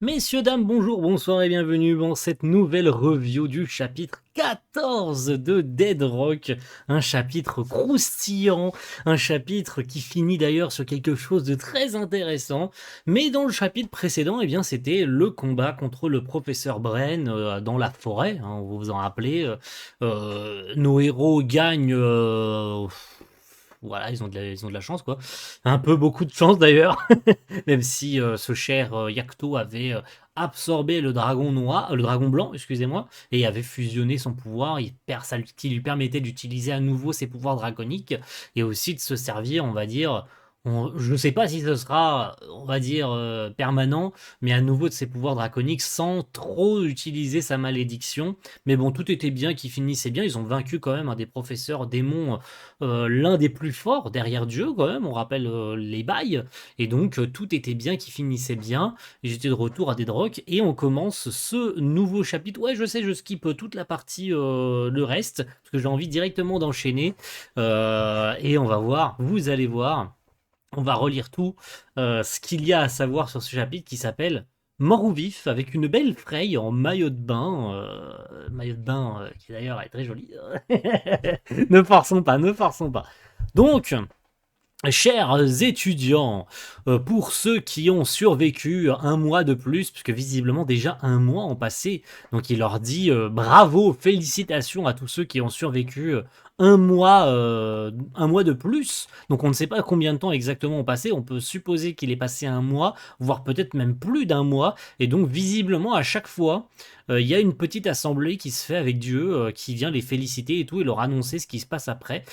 Messieurs, dames, bonjour, bonsoir et bienvenue dans cette nouvelle review du chapitre 14 de Dead Rock. Un chapitre croustillant, un chapitre qui finit d'ailleurs sur quelque chose de très intéressant. Mais dans le chapitre précédent, eh bien, c'était le combat contre le professeur Bren dans la forêt, hein, vous vous en rappelez. Nos héros gagnent... voilà, ils ont de la chance, quoi. Un peu beaucoup de chance d'ailleurs. Même si ce cher Yacto avait absorbé le dragon noir, le dragon blanc, excusez-moi, et avait fusionné son pouvoir, qui lui permettait d'utiliser à nouveau ses pouvoirs draconiques, et aussi de se servir, on va dire, je ne sais pas si ce sera, on va dire, permanent, mais à nouveau de ses pouvoirs draconiques sans trop utiliser sa malédiction. Mais bon, tout était bien, qui finissait bien, ils ont vaincu quand même un des professeurs démons, l'un des plus forts derrière Dieu quand même, on rappelle les bails. Et donc, tout était bien, qui finissait bien. Et j'étais de retour à Dead Rock. Et on commence ce nouveau chapitre. Ouais, je sais, je skip toute la partie, le reste. Parce que j'ai envie directement d'enchaîner. Et on va voir, vous allez voir. On va relire tout ce qu'il y a à savoir sur ce chapitre qui s'appelle Mort ou vif, avec une belle Frey en maillot de bain qui d'ailleurs est très joli. Ne forçons pas, ne forçons pas. Donc, chers étudiants, pour ceux qui ont survécu un mois de plus, puisque visiblement déjà un mois ont passé, donc il leur dit bravo, félicitations à tous ceux qui ont survécu un mois de plus. Donc on ne sait pas combien de temps exactement ont passé, on peut supposer qu'il est passé un mois, voire peut-être même plus d'un mois, et donc visiblement à chaque fois, il y a une petite assemblée qui se fait avec Dieu, qui vient les féliciter et tout, et leur annoncer ce qui se passe après.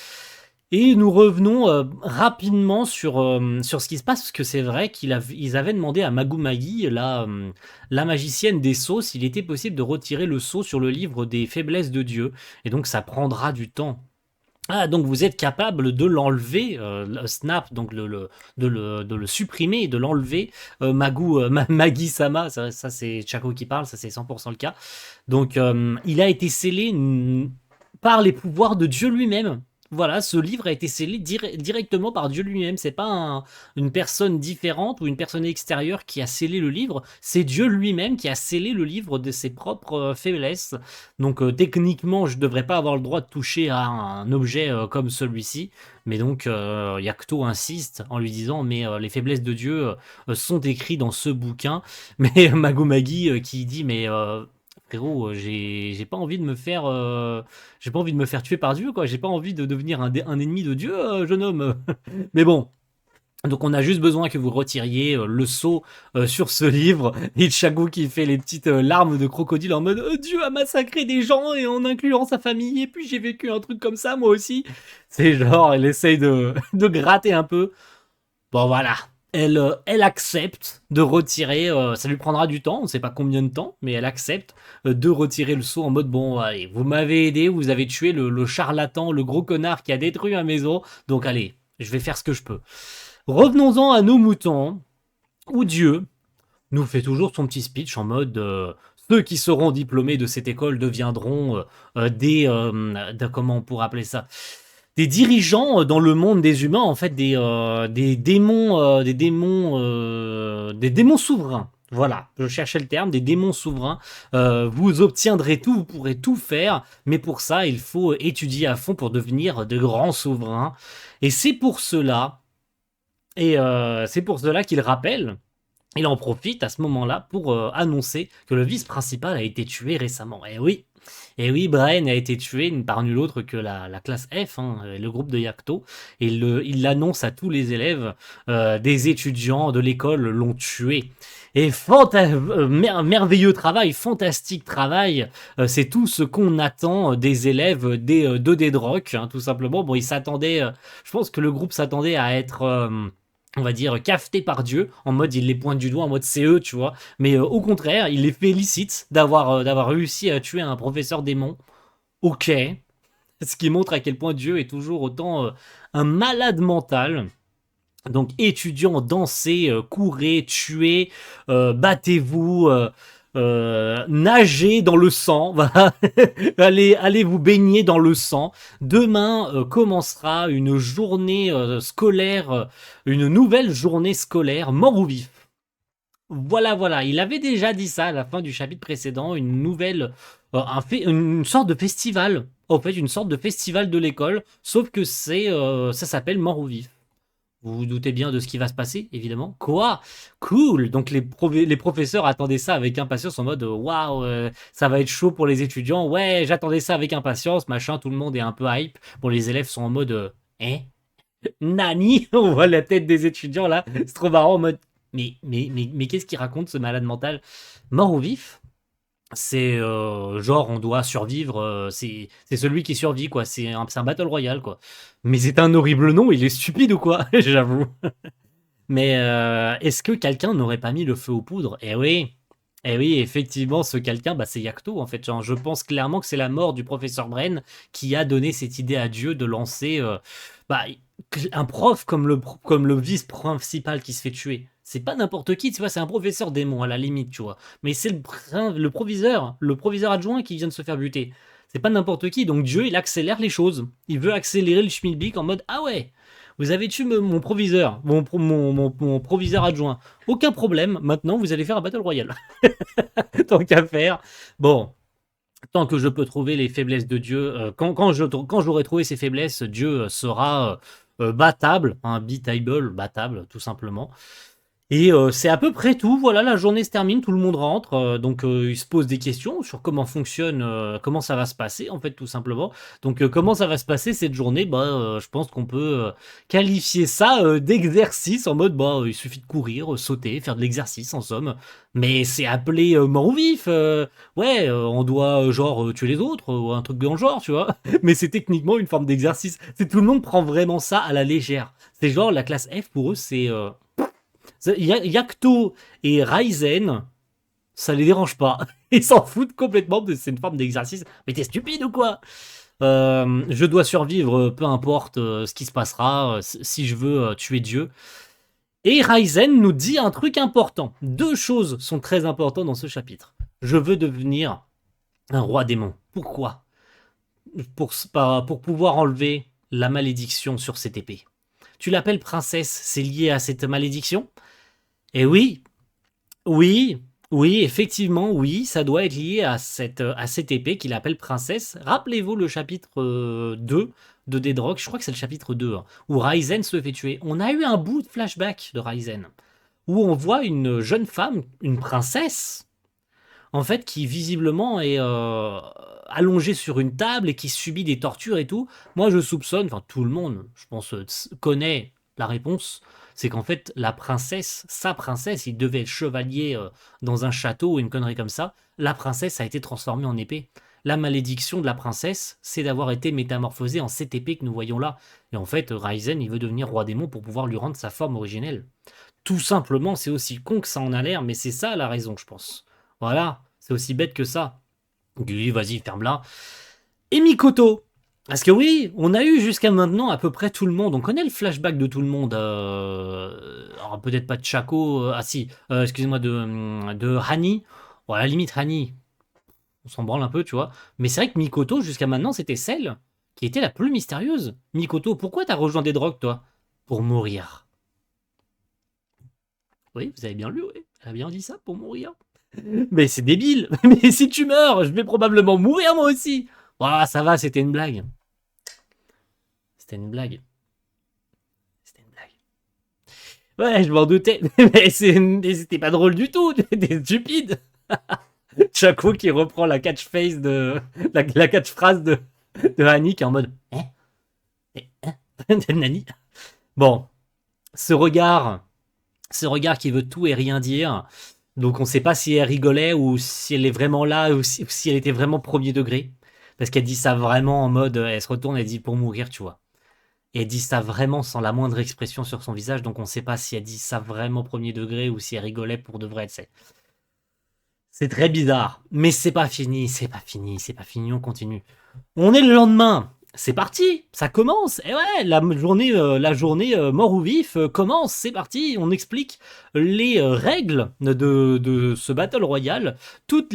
Et nous revenons rapidement sur ce qui se passe, parce que c'est vrai qu'ils avaient demandé à Magumagi, la magicienne des sceaux, s'il était possible de retirer le sceau sur le livre des faiblesses de Dieu. Et donc ça prendra du temps. Ah, donc vous êtes capable de l'enlever, le snap, donc de le supprimer, de l'enlever, Magi-sama, ça c'est Chaco qui parle, ça c'est 100% le cas. Donc il a été scellé par les pouvoirs de Dieu lui-même. Voilà, ce livre a été scellé directement par Dieu lui-même. C'est pas une personne différente ou une personne extérieure qui a scellé le livre. C'est Dieu lui-même qui a scellé le livre de ses propres faiblesses. Donc techniquement, je devrais pas avoir le droit de toucher à un objet comme celui-ci. Mais donc Yakuto insiste en lui disant mais les faiblesses de Dieu sont écrites dans ce bouquin. Mais Magomagi qui dit mais frérot, j'ai pas envie de me faire j'ai pas envie de me faire tuer par Dieu, quoi. J'ai pas envie de devenir un ennemi de Dieu, jeune homme. Mais bon. Donc on a juste besoin que vous retiriez le sceau sur ce livre. Et Chago qui fait les petites larmes de crocodile en mode Dieu a massacré des gens et en incluant sa famille. Et puis j'ai vécu un truc comme ça moi aussi. C'est genre, elle essaye de gratter un peu. Bon voilà, elle accepte de retirer, ça lui prendra du temps, on ne sait pas combien de temps, mais elle accepte de retirer le seau en mode bon, allez, vous m'avez aidé, vous avez tué le charlatan, le gros connard qui a détruit ma maison, donc allez, je vais faire ce que je peux. Revenons-en à nos moutons, où Dieu nous fait toujours son petit speech en mode ceux qui seront diplômés de cette école deviendront comment on pourrait appeler ça, des dirigeants dans le monde des humains, en fait, des démons souverains. Voilà, je cherchais le terme, des démons souverains. Vous obtiendrez tout, vous pourrez tout faire, mais pour ça, il faut étudier à fond pour devenir de grands souverains. Et c'est pour cela, qu'il rappelle. Il en profite à ce moment-là pour annoncer que le vice-principal a été tué récemment. Et oui, Brian a été tué par nul autre que la classe F, hein, le groupe de Yacto. Et il l'annonce à tous les élèves, des étudiants de l'école l'ont tué. Et merveilleux travail, fantastique travail. C'est tout ce qu'on attend des élèves de Dead Rock, hein, tout simplement. Bon, ils s'attendaient, je pense que le groupe s'attendait à être on va dire, cafeté par Dieu, en mode il les pointe du doigt, en mode c'est eux, tu vois. Mais au contraire, il les félicite d'avoir réussi à tuer un professeur démon. Ok. Ce qui montre à quel point Dieu est toujours autant un malade mental. Donc étudiants, dansez, courez, tuez, battez-vous, nagez dans le sang, voilà. allez vous baigner dans le sang. Demain commencera une journée scolaire, une nouvelle journée scolaire, mort ou vif. Voilà, voilà, il avait déjà dit ça à la fin du chapitre précédent, une nouvelle, une sorte de festival. En fait, une sorte de festival de l'école, sauf que ça s'appelle Mort ou Vif. Vous vous doutez bien de ce qui va se passer, évidemment. Quoi? Cool! Donc les professeurs attendaient ça avec impatience en mode waouh, ça va être chaud pour les étudiants. Ouais, j'attendais ça avec impatience, machin, tout le monde est un peu hype. Bon, les élèves sont en mode hein? Nani? On voit la tête des étudiants là, c'est trop marrant en mode mais qu'est-ce qu'il raconte ce malade mental? Mort ou vif? C'est genre on doit survivre, c'est celui qui survit quoi, c'est un battle royale quoi. Mais c'est un horrible nom, il est stupide ou quoi? J'avoue. Mais est-ce que quelqu'un n'aurait pas mis le feu aux poudres? Eh oui, effectivement, ce quelqu'un, bah, c'est Yacto en fait. Genre, je pense clairement que c'est la mort du professeur Bren qui a donné cette idée à Dieu de lancer bah, un prof comme le vice principal qui se fait tuer. C'est pas n'importe qui, tu vois, c'est un professeur démon à la limite, tu vois. Mais c'est le proviseur adjoint qui vient de se faire buter. C'est pas n'importe qui, donc Dieu, il accélère les choses. Il veut accélérer le schmilblick en mode ah ouais, vous avez tué mon proviseur, mon proviseur adjoint. Aucun problème, maintenant vous allez faire un battle royale. Tant qu'à faire. Bon, tant que je peux trouver les faiblesses de Dieu, quand j'aurai trouvé ses faiblesses, Dieu sera battable, un beatable, battable, tout simplement. Et c'est à peu près tout. Voilà, la journée se termine, tout le monde rentre. Donc, il se pose des questions sur comment fonctionne, comment ça va se passer, en fait, tout simplement. Donc, comment ça va se passer cette journée? Bah, je pense qu'on peut qualifier ça d'exercice en mode, bah, il suffit de courir, sauter, faire de l'exercice, en somme. Mais c'est appelé mort ou vif. Ouais, on doit, genre, tuer les autres, ou un truc dans le genre, tu vois. Mais c'est techniquement une forme d'exercice. C'est tout le monde prend vraiment ça à la légère. C'est genre, la classe F, pour eux, c'est Yacto et Ryzen, ça les dérange pas. Ils s'en foutent complètement de c'est une forme d'exercice. Mais t'es stupide ou quoi? Je dois survivre, peu importe ce qui se passera, si je veux tuer Dieu. Et Ryzen nous dit un truc important. Deux choses sont très importantes dans ce chapitre. Je veux devenir un roi démon. Pourquoi? Pour pouvoir enlever la malédiction sur cette épée. Tu l'appelles princesse, c'est lié à cette malédiction? Et oui, oui, oui, effectivement, oui, ça doit être lié à cette épée qu'il appelle princesse. Rappelez-vous le chapitre 2 de Deadrock, je crois que c'est le chapitre 2, hein, où Ryzen se fait tuer. On a eu un bout de flashback de Ryzen, où on voit une jeune femme, une princesse, en fait, qui visiblement est allongée sur une table et qui subit des tortures et tout. Moi, je soupçonne, enfin tout le monde, je pense, connaît la réponse. C'est qu'en fait, la princesse, sa princesse, il devait être chevalier dans un château ou une connerie comme ça. La princesse a été transformée en épée. La malédiction de la princesse, c'est d'avoir été métamorphosée en cette épée que nous voyons là. Et en fait, Ryzen, il veut devenir roi démon pour pouvoir lui rendre sa forme originelle. Tout simplement, c'est aussi con que ça en a l'air, mais c'est ça la raison, je pense. Voilà, c'est aussi bête que ça. Oui, vas-y, ferme-la. Et Mikoto. Parce que oui, on a eu jusqu'à maintenant à peu près tout le monde. On connaît le flashback de tout le monde. Alors peut-être pas de Chaco. Ah si, excusez-moi, de Hani. Bon, à la limite, Hani, on s'en branle un peu, tu vois. Mais c'est vrai que Mikoto, jusqu'à maintenant, c'était celle qui était la plus mystérieuse. Mikoto, pourquoi t'as rejoint des drogues, toi? Pour mourir. Oui, vous avez bien lu, oui. Elle a bien dit ça, pour mourir. Mais c'est débile. Mais si tu meurs, je vais probablement mourir moi aussi. Voilà, ça va, c'était une blague. C'était une blague. C'était une blague. Ouais, je m'en doutais. Mais c'était pas drôle du tout. T'es stupide. Chaco qui reprend la catchphrase la catchphrase de Annie qui est en mode hein, Nani. Bon, ce regard, ce regard qui veut tout et rien dire. Donc on sait pas si elle rigolait ou si elle est vraiment là ou si elle était vraiment premier degré. Parce qu'elle dit ça vraiment en mode, elle se retourne, elle dit pour mourir, tu vois. Et elle dit ça vraiment sans la moindre expression sur son visage, donc on sait pas si elle dit ça vraiment premier degré ou si elle rigolait pour de vrai, tu sais. C'est très bizarre, mais c'est pas fini, c'est pas fini, c'est pas fini, on continue. On est le lendemain, c'est parti, ça commence. Et ouais, la journée mort ou vif commence, c'est parti. On explique les règles de ce battle royale.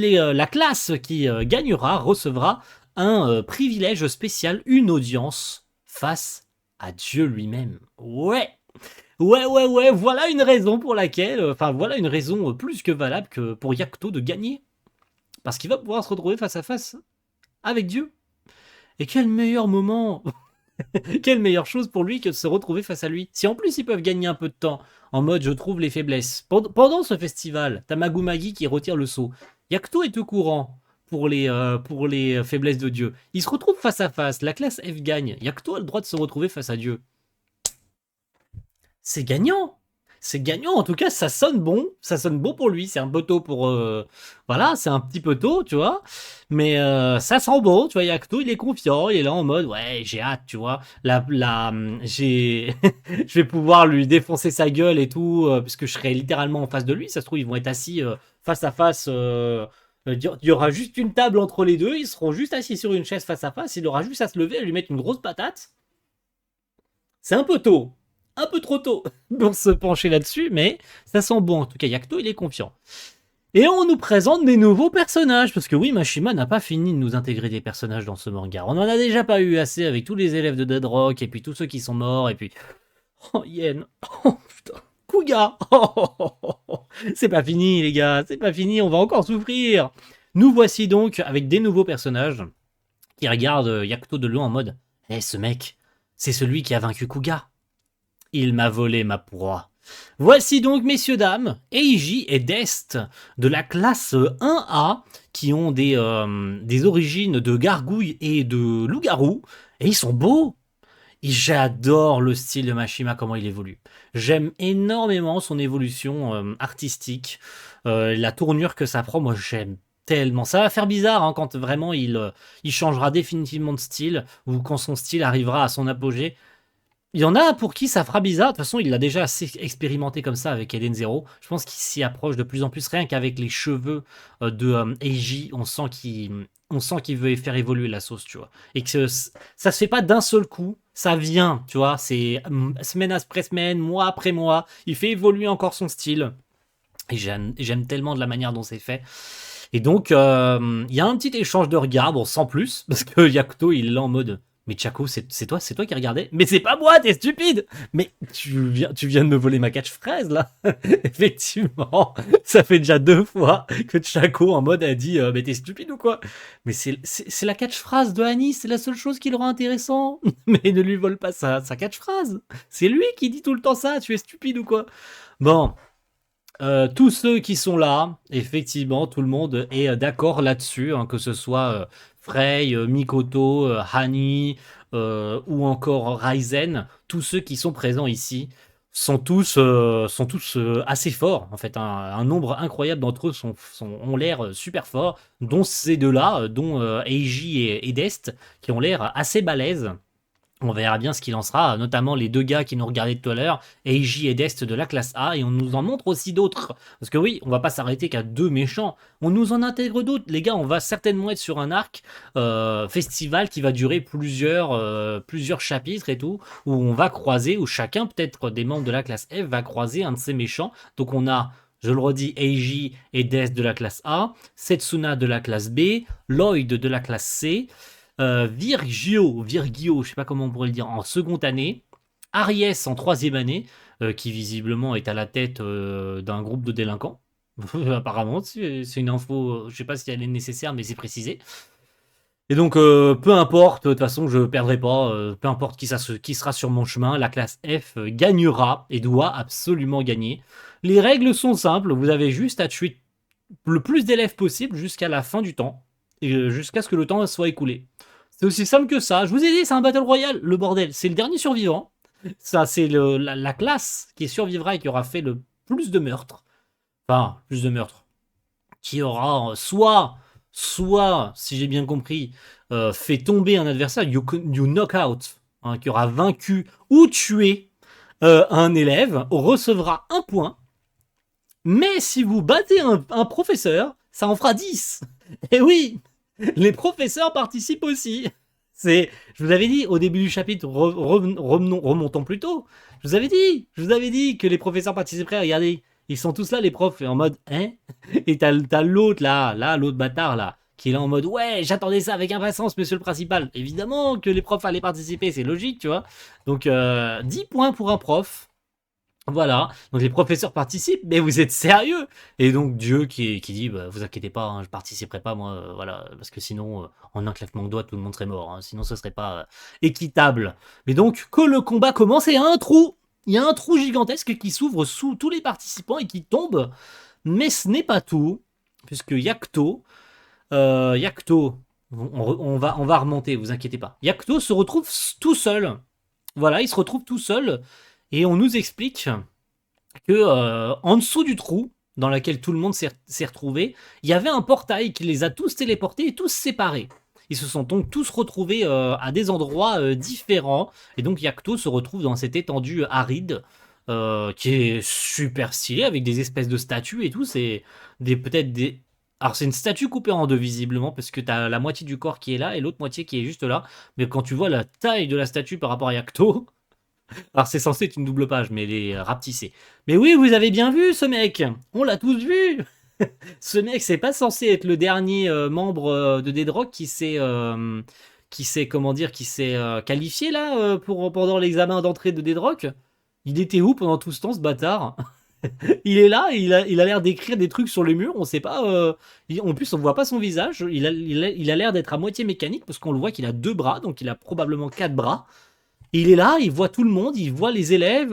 La classe qui gagnera recevra un privilège spécial, une audience face à Dieu lui-même. Ouais. Ouais, ouais, ouais, voilà une raison pour laquelle, enfin voilà une raison plus que valable que pour Yakuto de gagner. Parce qu'il va pouvoir se retrouver face à face avec Dieu. Et quel meilleur moment, quelle meilleure chose pour lui que de se retrouver face à lui. Si en plus ils peuvent gagner un peu de temps, en mode je trouve les faiblesses. Pendant ce festival, t'as Magumagi qui retire le sceau. Yakuto est au courant pour les faiblesses de Dieu. Ils se retrouvent face à face, la classe F gagne. Yakuto a le droit de se retrouver face à Dieu. C'est gagnant. C'est gagnant, en tout cas, ça sonne bon pour lui. C'est un peu tôt pour, voilà, c'est un petit peu tôt, tu vois. Mais ça sent bon, tu vois. Yakuto, il est confiant, il est là en mode, ouais, j'ai hâte, tu vois. J'ai, je vais pouvoir lui défoncer sa gueule et tout, puisque je serai littéralement en face de lui. Ça se trouve, ils vont être assis face à face. Il y aura juste une table entre les deux, ils seront juste assis sur une chaise face à face. Il aura juste à se lever et lui mettre une grosse patate. C'est un peu tôt, un peu trop tôt pour se pencher là-dessus, mais ça sent bon. En tout cas, Yakuto, il est confiant. Et on nous présente des nouveaux personnages, parce que oui, Mashima n'a pas fini de nous intégrer des personnages dans ce manga. On en a déjà pas eu assez avec tous les élèves de Dead Rock, et puis tous ceux qui sont morts, et puis... Oh, Yen. Oh, putain. Kuga. C'est pas fini, les gars. C'est pas fini, on va encore souffrir. Nous voici donc avec des nouveaux personnages qui regardent Yakuto de loin en mode « Eh, ce mec, c'est celui qui a vaincu Kuga. Il m'a volé ma proie. » Voici donc, messieurs, dames, Eiji et Dest de la classe 1A qui ont des origines de gargouilles et de loups-garous. Et ils sont beaux. Et j'adore le style de Mashima, comment il évolue. J'aime énormément son évolution artistique. La tournure que ça prend, moi j'aime tellement. Ça va faire bizarre hein, quand vraiment il changera définitivement de style ou quand son style arrivera à son apogée. Il y en a pour qui ça fera bizarre. De toute façon, il l'a déjà assez expérimenté comme ça avec Eden Zero. Je pense qu'il s'y approche de plus en plus. Rien qu'avec les cheveux de Eiji, on sent qu'il veut faire évoluer la sauce, tu vois. Et que ça se fait pas d'un seul coup. Ça vient, tu vois. C'est semaine après semaine, mois après mois. Il fait évoluer encore son style. Et j'aime tellement de la manière dont c'est fait. Et donc, il y a un petit échange de regards, bon, sans plus, parce que Yakuto, il est là en mode mais Chaco, c'est toi qui regardais. Mais c'est pas moi, t'es stupide. Mais tu viens de me voler ma catchphrase là. Effectivement, ça fait déjà 2 fois que Chaco en mode a dit mais t'es stupide ou quoi. Mais c'est la catchphrase de Annie, c'est la seule chose qui le rend intéressant. Mais ne lui vole pas sa catchphrase. C'est lui qui dit tout le temps ça. Tu es stupide ou quoi. Bon, tous ceux qui sont là, effectivement, tout le monde est d'accord là-dessus, hein, que ce soit Frey, Mikoto, Hani ou encore Ryzen, tous ceux qui sont présents ici sont tous assez forts. En fait, un nombre incroyable d'entre eux ont l'air super forts, dont ces deux-là, dont Eiji et Dest, qui ont l'air assez balèzes. On verra bien ce qu'il en sera, notamment les deux gars qui nous regardaient tout à l'heure, Eiji et Dest de la classe A, et on nous en montre aussi d'autres. Parce que oui, on va pas s'arrêter qu'à 2 méchants, on nous en intègre d'autres. Les gars, on va certainement être sur un arc festival qui va durer plusieurs chapitres et tout, où on va croiser, où chacun, peut-être des membres de la classe F, va croiser un de ces méchants. Donc on a, je le redis, Eiji et Dest de la classe A, Setsuna de la classe B, Lloyd de la classe C, Virgio, je sais pas comment on pourrait le dire, en seconde année, Aries en troisième année, qui visiblement est à la tête d'un groupe de délinquants. Apparemment, c'est une info, je sais pas si elle est nécessaire, mais c'est précisé. Et donc, peu importe, de toute façon, je perdrai pas, peu importe qui sera sur mon chemin, la classe F gagnera et doit absolument gagner. Les règles sont simples, vous avez juste à tuer le plus d'élèves possible jusqu'à la fin du temps, et jusqu'à ce que le temps soit écoulé. C'est aussi simple que ça. Je vous ai dit, c'est un Battle Royale, le bordel. C'est le dernier survivant. Ça, c'est la classe qui survivra et qui aura fait le plus de meurtres. Enfin, plus de meurtres. Qui aura soit, si j'ai bien compris, fait tomber un adversaire, you knock out, hein, qui aura vaincu ou tué un élève, recevra un point. Mais si vous battez un professeur, ça en fera 10. Et oui, les professeurs participent aussi. Je vous avais dit au début du chapitre, remontons plus tôt. Je vous avais dit que les professeurs participeraient. Regardez, ils sont tous là, les profs, en mode, hein. Et t'as l'autre là, l'autre bâtard là, qui est là en mode, ouais, j'attendais ça avec impatience, monsieur le principal. Évidemment que les profs allaient participer, c'est logique, tu vois. Donc, 10 points pour un prof. Voilà, donc les professeurs participent, mais vous êtes sérieux? Et donc Dieu qui dit, bah, vous inquiétez pas, hein, je participerai pas moi, voilà, parce que sinon, en un claquement de doigts, tout le monde serait mort, hein, sinon ce serait pas équitable. Mais donc que le combat commence, et il y a un trou, il y a un trou gigantesque qui s'ouvre sous tous les participants et qui tombe, mais ce n'est pas tout, puisque Yacto, on va remonter, vous inquiétez pas. Yacto se retrouve tout seul. Voilà, il se retrouve tout seul et on nous explique que en dessous du trou dans lequel tout le monde s'est retrouvé, il y avait un portail qui les a tous téléportés et tous séparés. Ils se sont donc tous retrouvés à des endroits différents et donc Yacto se retrouve dans cette étendue aride qui est super stylée avec des espèces de statues et tout. C'est peut-être des alors c'est une statue coupée en deux visiblement parce que t'as la moitié du corps qui est là et l'autre moitié qui est juste là. Mais quand tu vois la taille de la statue par rapport à Yacto, alors c'est censé être une double page, mais elle est rapetissée. Mais oui, vous avez bien vu ce mec. On l'a tous vu. Ce mec, c'est pas censé être le dernier membre de Dead Rock qui s'est comment dire, qui s'est qualifié là pour pendant l'examen d'entrée de Dead Rock. Il était où pendant tout ce temps, ce bâtard? Il est là, il a l'air d'écrire des trucs sur le mur. On sait pas. En plus, on voit pas son visage. Il a l'air d'être à moitié mécanique parce qu'on le voit qu'il a deux bras, donc il a probablement quatre bras. Il est là, il voit tout le monde, il voit les élèves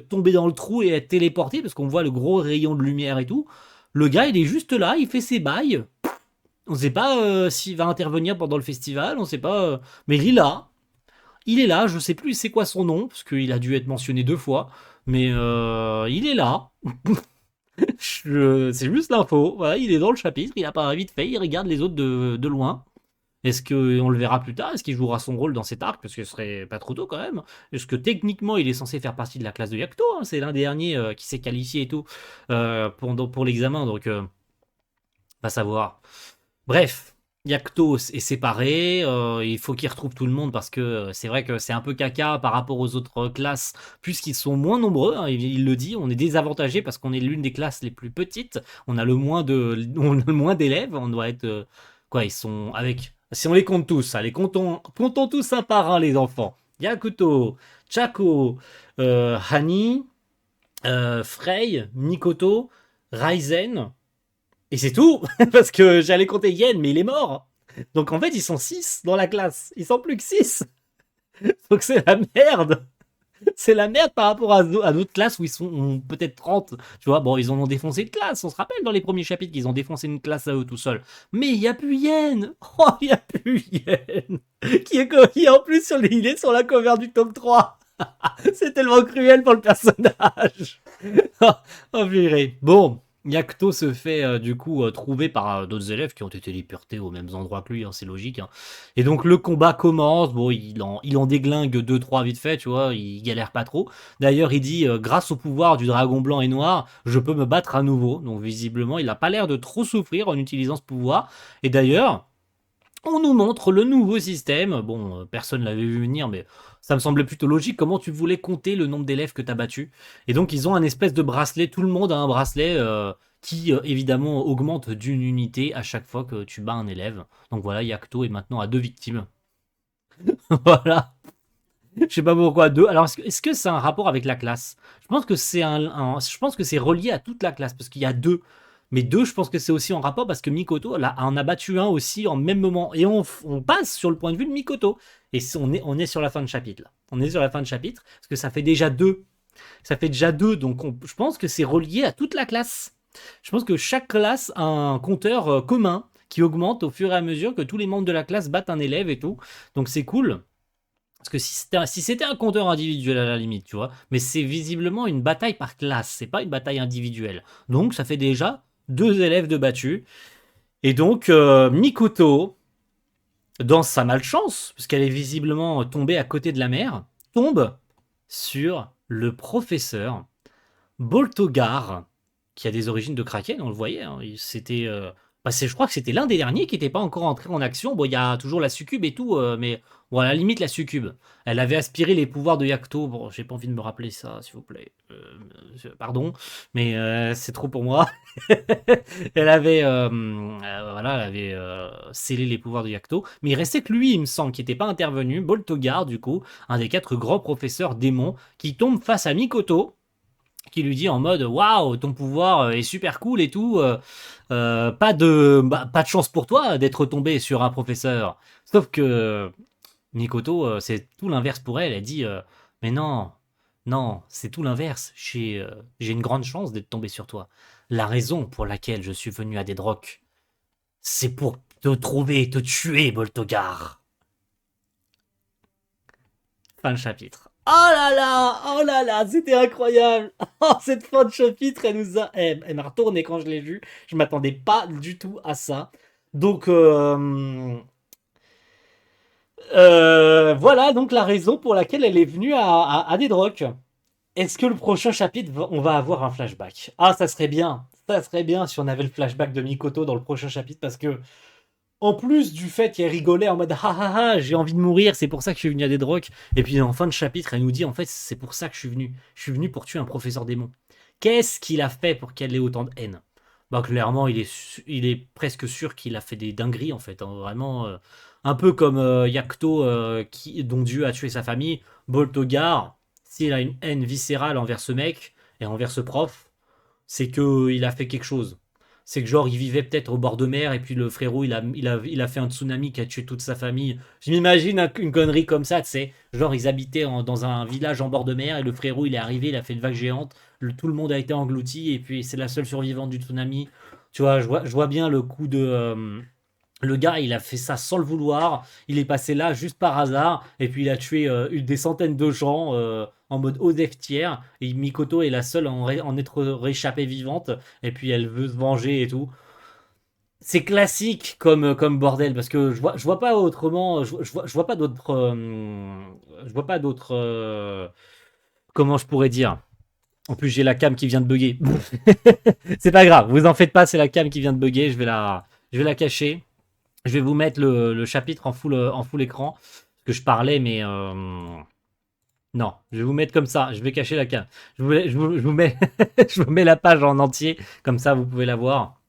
tomber dans le trou et être téléportés parce qu'on voit le gros rayon de lumière et tout. Le gars, il est juste là, il fait ses bails. On sait pas s'il va intervenir pendant le festival, on sait pas. Mais il est là. Il est là, je sais plus c'est quoi son nom, parce qu'il a dû être mentionné deux fois. Mais il est là. C'est juste l'info. Voilà, il est dans le chapitre, il apparaît vite fait, il regarde les autres de loin. Est-ce qu'on le verra plus tard? Est-ce qu'il jouera son rôle dans cet arc? Parce que ce serait pas trop tôt quand même. Est-ce que techniquement il est censé faire partie de la classe de Yacto, hein? C'est l'un des derniers qui s'est qualifié et tout pour l'examen, donc pas savoir. Bref, Yacto est séparé, il faut qu'il retrouve tout le monde parce que c'est vrai que c'est un peu caca par rapport aux autres classes, puisqu'ils sont moins nombreux, hein, il le dit, on est désavantagé parce qu'on est l'une des classes les plus petites, on a le moins on a le moins d'élèves, on doit être... quoi, ils sont avec... Si on les compte tous, allez, comptons tous un par un les enfants. Yakuto, Chako, Hani, Frey, Mikoto, Raizen, et c'est tout, parce que j'allais compter Yen, mais il est mort. Donc en fait, ils sont 6 dans la classe. Ils sont plus que 6. Donc c'est la merde. C'est la merde par rapport à d'autres classes où ils sont peut-être 30. Tu vois, bon, ils en ont défoncé une classe. On se rappelle dans les premiers chapitres qu'ils ont défoncé une classe à eux tout seuls. Mais il n'y a plus Yen. Oh, il n'y a plus Yen. Qui en plus il est sur la cover du tome 3. C'est tellement cruel pour le personnage. Oh, purée. Bon, Yacto se fait du coup trouver par d'autres élèves qui ont été déportés aux mêmes endroits que lui, hein, c'est logique, hein. Et donc le combat commence, bon, il en déglingue deux trois vite fait, tu vois, il galère pas trop. D'ailleurs, il dit grâce au pouvoir du dragon blanc et noir, je peux me battre à nouveau. Donc visiblement, il a pas l'air de trop souffrir en utilisant ce pouvoir. Et d'ailleurs, on nous montre le nouveau système. Bon, personne l'avait vu venir, mais ça me semblait plutôt logique. Comment tu voulais compter le nombre d'élèves que tu as battus? Et donc, ils ont un espèce de bracelet. Tout le monde a un bracelet qui, évidemment, augmente d'une unité à chaque fois que tu bats un élève. Donc voilà, Yacto est maintenant à deux victimes. Voilà. Je sais pas pourquoi deux. Alors, est-ce que c'est un rapport avec la classe? Je pense que je pense que c'est relié à toute la classe parce qu'il y a deux. Mais deux, je pense que c'est aussi en rapport parce que Mikoto là, en a battu un aussi en même moment. Et on passe sur le point de vue de Mikoto. Et on est sur la fin de chapitre là. On est sur la fin de chapitre parce que ça fait déjà deux. Ça fait déjà deux, donc je pense que c'est relié à toute la classe. Je pense que chaque classe a un compteur commun qui augmente au fur et à mesure que tous les membres de la classe battent un élève et tout. Donc c'est cool. Parce que si c'était un compteur individuel à la limite, tu vois, mais c'est visiblement une bataille par classe, c'est pas une bataille individuelle. Donc ça fait déjà deux élèves de battus. Et donc Mikoto, dans sa malchance, puisqu'elle est visiblement tombée à côté de la mer, tombe sur le professeur Boltogar, qui a des origines de Kraken, on le voyait, hein, c'était... je crois que c'était l'un des derniers qui n'était pas encore entré en action. Bon, il y a toujours la succube et tout, mais bon, à la limite, la succube. Elle avait aspiré les pouvoirs de Yacto. Bon, j'ai pas envie de me rappeler ça, s'il vous plaît. Pardon, mais c'est trop pour moi. Elle avait, voilà, elle avait scellé les pouvoirs de Yacto. Mais il restait que lui, il me semble, qui n'était pas intervenu. Boltogar, du coup, un des quatre grands professeurs démons, qui tombe face à Mikoto. qui lui dit en mode waouh, ton pouvoir est super cool et tout. Pas de chance pour toi d'être tombé sur un professeur. Sauf que Mikoto, c'est tout l'inverse pour elle. Elle dit mais non, non, c'est tout l'inverse. J'ai une grande chance d'être tombé sur toi. La raison pour laquelle je suis venu à Dead Rock, c'est pour te trouver et te tuer, Boltogar. Fin de chapitre. Oh là là, c'était incroyable. Oh, cette fin de chapitre, elle m'a retourné quand je l'ai vue. Je m'attendais pas du tout à ça. Donc, voilà donc la raison pour laquelle elle est venue à Dead Rock. Est-ce que le prochain chapitre, on va avoir un flashback? Ah, ça serait bien. Ça serait bien si on avait le flashback de Mikoto dans le prochain chapitre parce que en plus du fait qu'elle rigolait en mode ah ah ah, j'ai envie de mourir, c'est pour ça que je suis venu à Dead Rock. Et puis en fin de chapitre, elle nous dit en fait, c'est pour ça que je suis venu. Je suis venu pour tuer un professeur démon. Qu'est-ce qu'il a fait pour qu'elle ait autant de haine? Bah, clairement, il est presque sûr qu'il a fait des dingueries en fait. Hein. Vraiment, un peu comme Yakuto, dont Dieu a tué sa famille. Boltogar, s'il a une haine viscérale envers ce mec et envers ce prof, c'est que il a fait quelque chose. C'est que genre il vivait peut-être au bord de mer et puis le frérot il a fait un tsunami qui a tué toute sa famille. Je m'imagine une connerie comme ça, tu sais. Genre ils habitaient dans un village en bord de mer et le frérot il est arrivé, il a fait une vague géante, tout le monde a été englouti et puis c'est la seule survivante du tsunami. Tu vois, je vois bien le coup de le gars, il a fait ça sans le vouloir. Il est passé là juste par hasard. Et puis il a tué des centaines de gens en mode Osef tiers. Et Mikoto est la seule en être réchappée vivante. Et puis elle veut se venger et tout. C'est classique comme bordel. Parce que je vois pas autrement. Je vois pas d'autres. Je vois pas d'autres. Comment je pourrais dire? En plus, j'ai la cam qui vient de bugger. C'est pas grave. Vous en faites pas. C'est la cam qui vient de bugger. Je vais la cacher. Je vais vous mettre le chapitre en full écran. Parce que je parlais, mais non, je vais vous mettre comme ça. Je vais cacher la cam. Je vous mets, je vous mets la page en entier. Comme ça, vous pouvez la voir.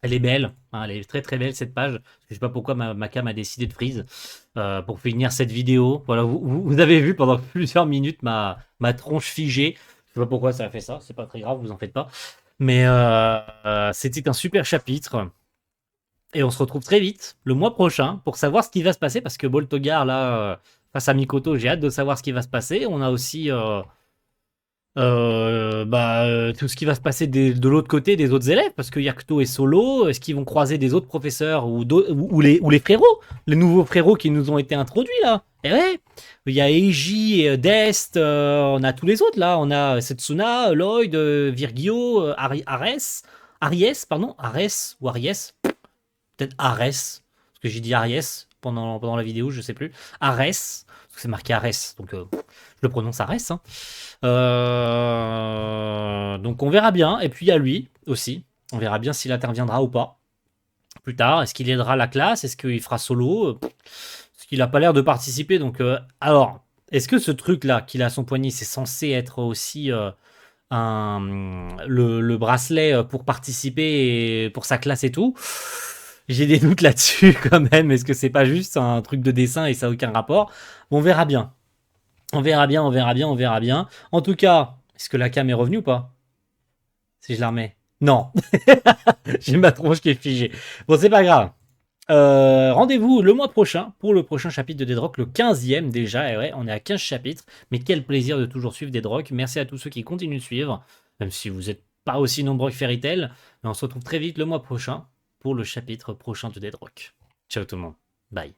Elle est belle. Hein, elle est très très belle cette page. Je sais pas pourquoi ma cam a décidé de freeze pour finir cette vidéo. Voilà, vous avez vu pendant plusieurs minutes ma tronche figée. Je sais pas pourquoi ça a fait ça. C'est pas très grave, vous en faites pas. Mais c'était un super chapitre. Et on se retrouve très vite, le mois prochain, pour savoir ce qui va se passer, parce que Boltogar, là, face à Mikoto, j'ai hâte de savoir ce qui va se passer. On a aussi tout ce qui va se passer de l'autre côté des autres élèves, parce que Yakuto est solo. Est-ce qu'ils vont croiser des autres professeurs ou les frérots, les nouveaux frérots qui nous ont été introduits, là? Et ouais, il y a Eiji, Dest, on a tous les autres, là. On a Setsuna, Lloyd, Virgio, Aries, pardon, Ares ou Aries. Peut-être Arès, parce que j'ai dit Ariès pendant la vidéo, je sais plus. Arès, parce que c'est marqué Arès, donc je le prononce Arès. Hein. Donc on verra bien. Et puis il y a lui aussi. On verra bien s'il interviendra ou pas. Plus tard, est-ce qu'il aidera la classe? Est-ce qu'il fera solo? Parce qu'il a pas l'air de participer. Donc, alors, est-ce que ce truc-là qu'il a à son poignet, c'est censé être aussi le bracelet pour participer et pour sa classe et tout? J'ai des doutes là-dessus quand même. Est-ce que c'est pas juste un truc de dessin et ça n'a aucun rapport? On verra bien. On verra bien, on verra bien, on verra bien. En tout cas, est-ce que la cam est revenue ou pas? Si je la remets. Non. J'ai ma tronche qui est figée. Bon, c'est pas grave. Rendez-vous le mois prochain pour le prochain chapitre de Dead Rock, le 15e déjà. Et ouais, on est à 15 chapitres. Mais quel plaisir de toujours suivre Dead Rock. Merci à tous ceux qui continuent de suivre. Même si vous n'êtes pas aussi nombreux que Fairy Tail. Mais on se retrouve très vite le mois prochain pour le chapitre prochain de Dead Rock. Ciao tout le monde. Bye.